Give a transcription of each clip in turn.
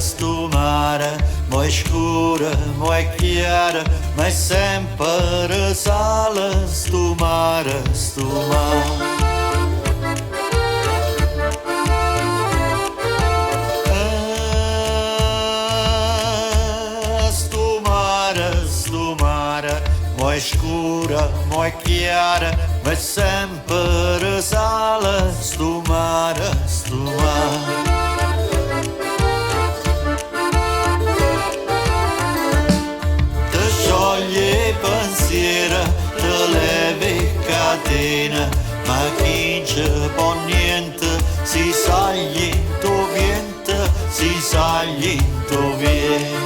Sto mare, mai scura, mai chiara, ma è sempre sale, sto mare, sto mare. Sto mare, mai scura, mai chiara, ma è sempre sale, sto mare, sto mare. Pensiero te levi catena, ma chi ci può niente, si sagli tu viente, si sagli tu viene.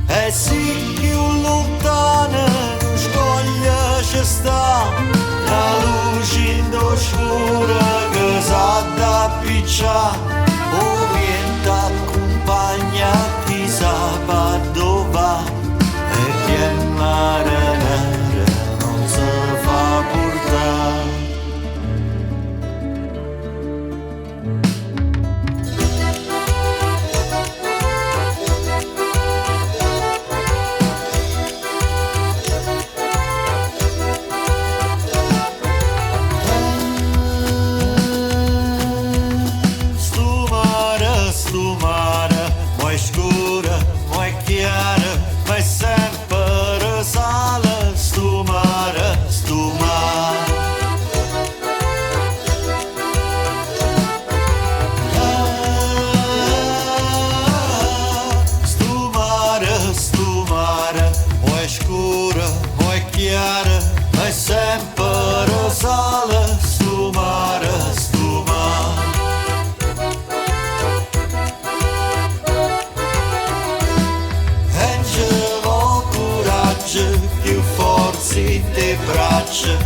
E sì più lontana, scoglia ci sta, la luce in scura che sa da picciare, o viento accompagna chi sa dove va, e chi è mare nero non si fa portare. Sto mare, mai scura, mai chiara, ma è sempre sale, sto mare, sto mare. Sto mare, mai scura, mai chiara, ma è sempre sale, sto mare, sto mare. Più forze di braccia